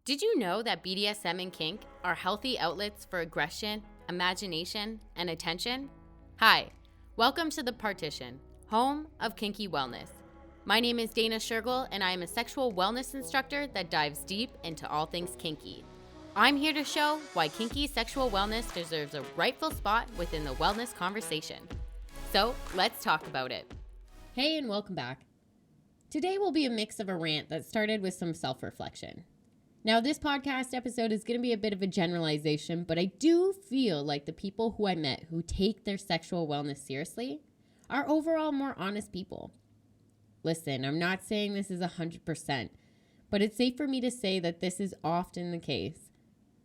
Did you know that BDSM and kink are healthy outlets for aggression, imagination, and attention? Hi, welcome to The Partition, home of Kinky Wellness. My name is Dana Shergill, and I am a sexual wellness instructor that dives deep into all things kinky. I'm here to show why kinky sexual wellness deserves a rightful spot within the wellness conversation. So let's talk about it. Hey, and welcome back. Today will be a mix of a rant that started with some self-reflection. Now, this podcast episode is going to be a bit of a generalization, but I do feel like the people who I met who take their sexual wellness seriously are overall more honest people. Listen, I'm not saying this is 100%, but it's safe for me to say that this is often the case.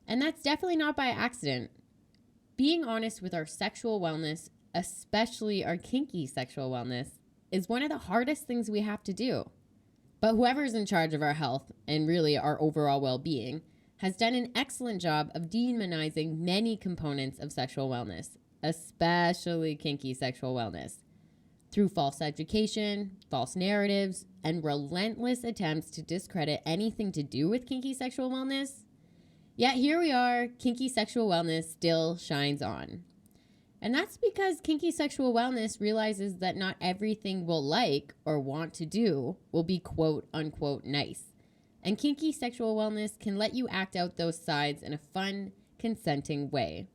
And that's definitely not by accident. Being honest with our sexual wellness, especially our kinky sexual wellness, is one of the hardest things we have to do. But whoever's in charge of our health and really our overall well-being has done an excellent job of demonizing many components of sexual wellness, especially kinky sexual wellness, through false education, false narratives, and relentless attempts to discredit anything to do with kinky sexual wellness. Yet here we are, kinky sexual wellness still shines on. And that's because kinky sexual wellness realizes that not everything we'll like or want to do will be quote unquote nice. And kinky sexual wellness can let you act out those sides in a fun, consenting way.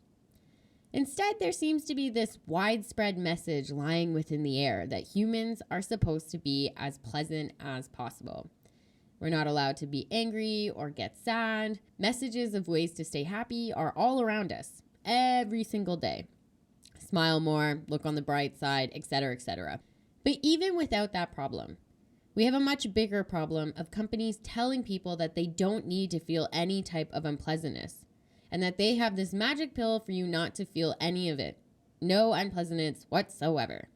Instead, there seems to be this widespread message lying within the air that humans are supposed to be as pleasant as possible. We're not allowed to be angry or get sad. Messages of ways to stay happy are all around us every single day. Smile more, look on the bright side, etc., etc. But even without that problem, we have a much bigger problem of companies telling people that they don't need to feel any type of unpleasantness and that they have this magic pill for you not to feel any of it. No unpleasantness whatsoever.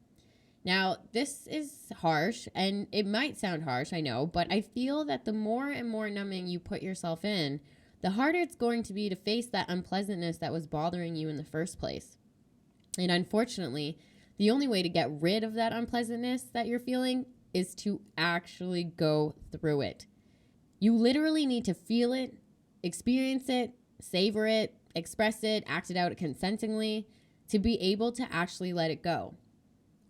Now, this is harsh, and it might sound harsh, I know, but I feel that the more and more numbing you put yourself in, the harder it's going to be to face that unpleasantness that was bothering you in the first place. And unfortunately, the only way to get rid of that unpleasantness that you're feeling is to actually go through it. You literally need to feel it, experience it, savor it, express it, act it out consentingly to be able to actually let it go.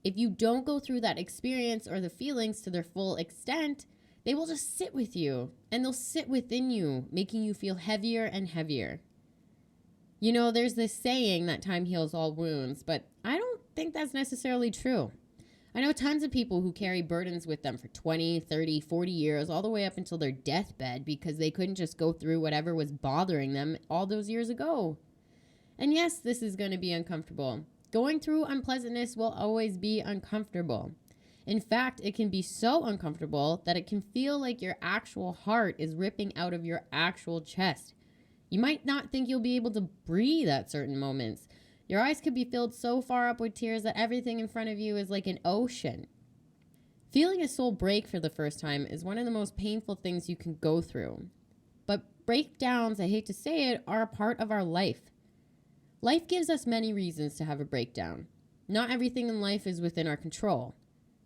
If you don't go through that experience or the feelings to their full extent, they will just sit with you and they'll sit within you, making you feel heavier and heavier. You know, there's this saying that time heals all wounds, but I don't think that's necessarily true. I know tons of people who carry burdens with them for 20, 30, 40 years, all the way up until their deathbed because they couldn't just go through whatever was bothering them all those years ago. And yes, this is going to be uncomfortable. Going through unpleasantness will always be uncomfortable. In fact, it can be so uncomfortable that it can feel like your actual heart is ripping out of your actual chest. You might not think you'll be able to breathe at certain moments. Your eyes could be filled so far up with tears that everything in front of you is like an ocean. Feeling a soul break for the first time is one of the most painful things you can go through. But breakdowns, I hate to say it, are a part of our life. Life gives us many reasons to have a breakdown. Not everything in life is within our control.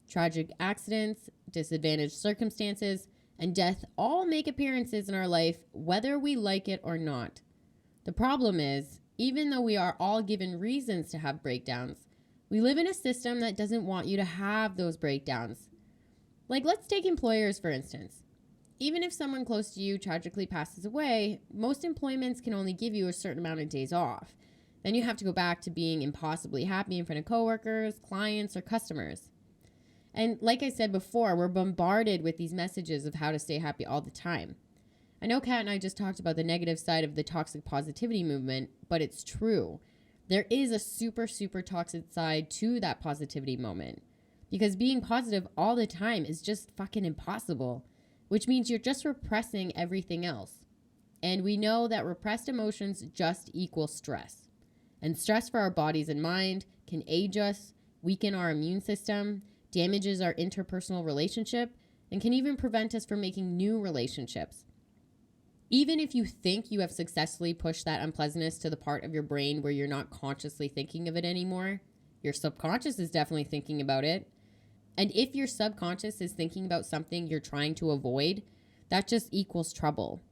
Tragic accidents, disadvantaged circumstances, and death all make appearances in our life, whether we like it or not. The problem is, even though we are all given reasons to have breakdowns, we live in a system that doesn't want you to have those breakdowns. Like, let's take employers, for instance. Even if someone close to you tragically passes away, most employments can only give you a certain amount of days off. Then you have to go back to being impossibly happy in front of coworkers, clients, or customers. And like I said before, we're bombarded with these messages of how to stay happy all the time. I know Kat and I just talked about the negative side of the toxic positivity movement, but it's true. There is a super, super toxic side to that positivity moment. Because being positive all the time is just fucking impossible, which means you're just repressing everything else. And we know that repressed emotions just equal stress. And stress for our bodies and mind can age us, weaken our immune system, damages our interpersonal relationship, and can even prevent us from making new relationships. Even if you think you have successfully pushed that unpleasantness to the part of your brain where you're not consciously thinking of it anymore, your subconscious is definitely thinking about it. And if your subconscious is thinking about something you're trying to avoid, that just equals trouble.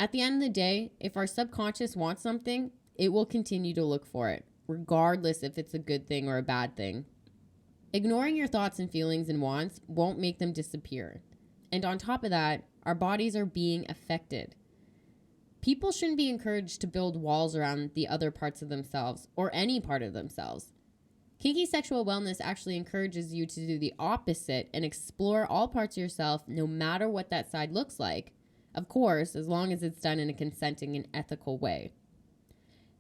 At the end of the day, if our subconscious wants something, it will continue to look for it, regardless if it's a good thing or a bad thing. Ignoring your thoughts and feelings and wants won't make them disappear. And on top of that, our bodies are being affected. People shouldn't be encouraged to build walls around the other parts of themselves or any part of themselves. Kinky Sexual Wellness actually encourages you to do the opposite and explore all parts of yourself, no matter what that side looks like. Of course, as long as it's done in a consenting and ethical way.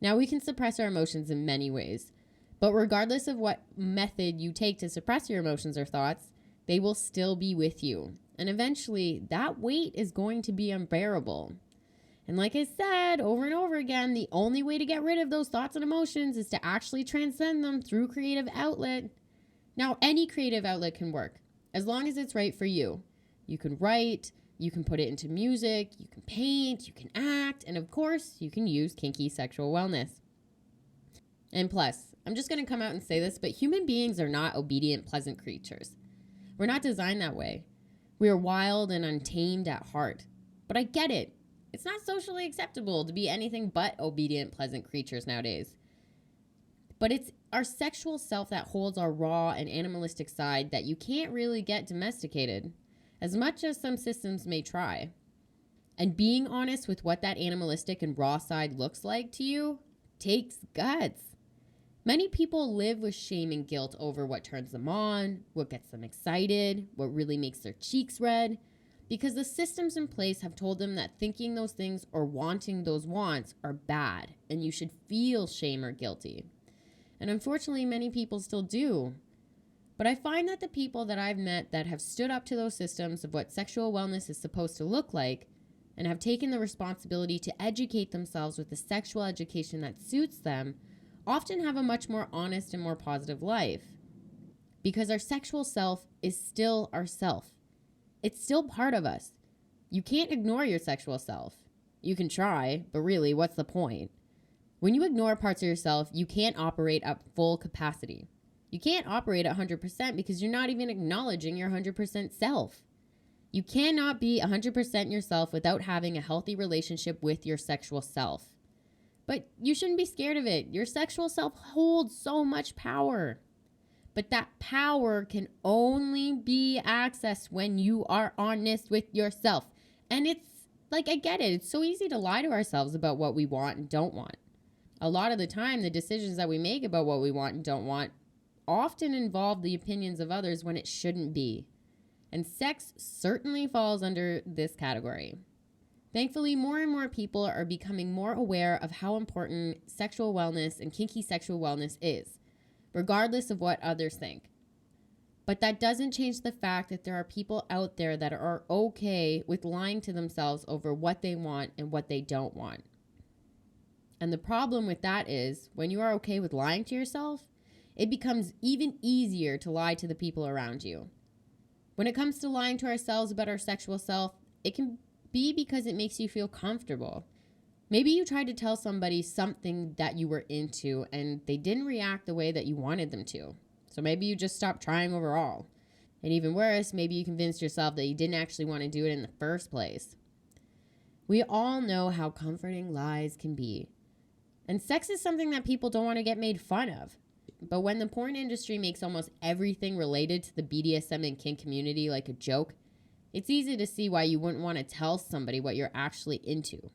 Now, we can suppress our emotions in many ways, but regardless of what method you take to suppress your emotions or thoughts, they will still be with you. And eventually, that weight is going to be unbearable. And like I said over and over again, the only way to get rid of those thoughts and emotions is to actually transcend them through creative outlet. Now, any creative outlet can work, as long as it's right for you. You can write, you can put it into music, you can paint, you can act, and of course, you can use Kinky Sexual Wellness. And plus, I'm just going to come out and say this, but human beings are not obedient, pleasant creatures. We're not designed that way. We are wild and untamed at heart. But I get it. It's not socially acceptable to be anything but obedient, pleasant creatures nowadays. But it's our sexual self that holds our raw and animalistic side that you can't really get domesticated, as much as some systems may try. And being honest with what that animalistic and raw side looks like to you takes guts. Many people live with shame and guilt over what turns them on, what gets them excited, what really makes their cheeks red, because the systems in place have told them that thinking those things or wanting those wants are bad, and you should feel shame or guilty. And unfortunately, many people still do. But I find that the people that I've met that have stood up to those systems of what sexual wellness is supposed to look like and have taken the responsibility to educate themselves with the sexual education that suits them often have a much more honest and more positive life. Because our sexual self is still ourself. It's still part of us. You can't ignore your sexual self. You can try, but really, what's the point? When you ignore parts of yourself, you can't operate at full capacity. You can't operate at 100% because you're not even acknowledging your 100% self. You cannot be 100% yourself without having a healthy relationship with your sexual self. But you shouldn't be scared of it. Your sexual self holds so much power. But that power can only be accessed when you are honest with yourself. And it's like, I get it. It's so easy to lie to ourselves about what we want and don't want. A lot of the time, the decisions that we make about what we want and don't want often involve the opinions of others when it shouldn't be. And sex certainly falls under this category. Thankfully, more and more people are becoming more aware of how important sexual wellness and kinky sexual wellness is, regardless of what others think. But that doesn't change the fact that there are people out there that are okay with lying to themselves over what they want and what they don't want. And the problem with that is, when you are okay with lying to yourself, it becomes even easier to lie to the people around you. When it comes to lying to ourselves about our sexual self, it can be because it makes you feel comfortable. Maybe you tried to tell somebody something that you were into and they didn't react the way that you wanted them to. So maybe you just stopped trying overall. And even worse, maybe you convinced yourself that you didn't actually want to do it in the first place. We all know how comforting lies can be. And sex is something that people don't want to get made fun of. But when the porn industry makes almost everything related to the BDSM and kink community like a joke, it's easy to see why you wouldn't want to tell somebody what you're actually into.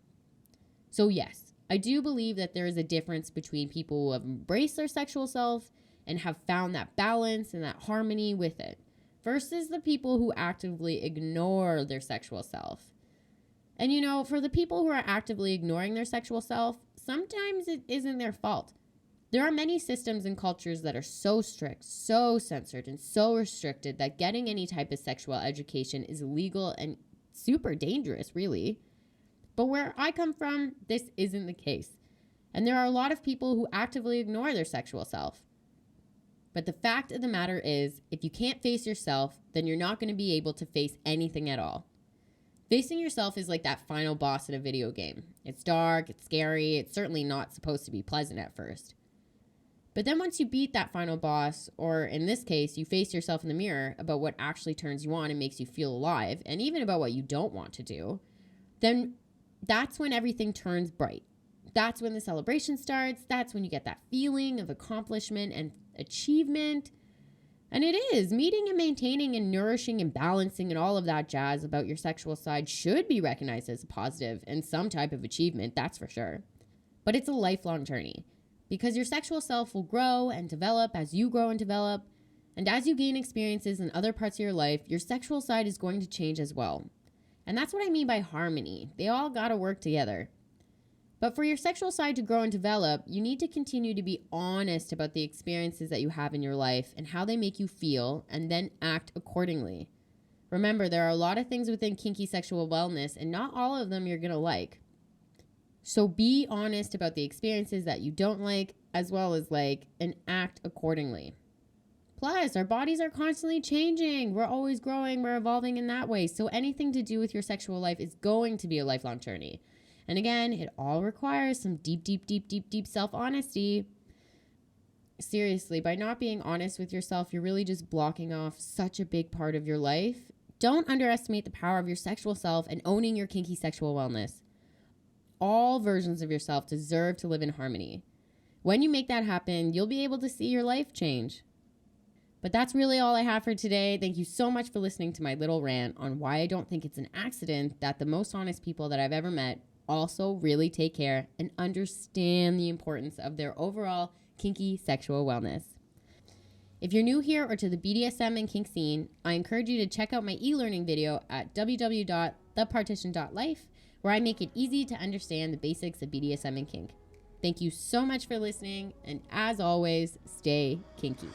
So yes, I do believe that there is a difference between people who have embraced their sexual self and have found that balance and that harmony with it, versus the people who actively ignore their sexual self. And you know, for the people who are actively ignoring their sexual self, sometimes it isn't their fault. There are many systems and cultures that are so strict, so censored, and so restricted that getting any type of sexual education is illegal and super dangerous, really. But where I come from, this isn't the case. And there are a lot of people who actively ignore their sexual self. But the fact of the matter is, if you can't face yourself, then you're not going to be able to face anything at all. Facing yourself is like that final boss in a video game. It's dark, it's scary, it's certainly not supposed to be pleasant at first. But then once you beat that final boss, or in this case, you face yourself in the mirror about what actually turns you on and makes you feel alive, and even about what you don't want to do, then that's when everything turns bright. That's when the celebration starts. That's when you get that feeling of accomplishment and achievement. And it is. Meeting and maintaining and nourishing and balancing and all of that jazz about your sexual side should be recognized as a positive and some type of achievement, that's for sure. But it's a lifelong journey because your sexual self will grow and develop as you grow and develop. And as you gain experiences in other parts of your life, your sexual side is going to change as well. And that's what I mean by harmony. They all got to work together. But for your sexual side to grow and develop, you need to continue to be honest about the experiences that you have in your life and how they make you feel, and then act accordingly. Remember, there are a lot of things within kinky sexual wellness, and not all of them you're going to like. So be honest about the experiences that you don't like, as well as like, and act accordingly. Plus, our bodies are constantly changing. We're always growing. We're evolving in that way. So anything to do with your sexual life is going to be a lifelong journey. And again, it all requires some deep self-honesty. Seriously, by not being honest with yourself, you're really just blocking off such a big part of your life. Don't underestimate the power of your sexual self and owning your kinky sexual wellness. All versions of yourself deserve to live in harmony. When you make that happen, you'll be able to see your life change. But that's really all I have for today. Thank you so much for listening to my little rant on why I don't think it's an accident that the most honest people that I've ever met also really take care and understand the importance of their overall kinky sexual wellness. If you're new here or to the BDSM and kink scene, I encourage you to check out my e-learning video at www.thepartition.life, where I make it easy to understand the basics of BDSM and kink. Thank you so much for listening, and as always, stay kinky.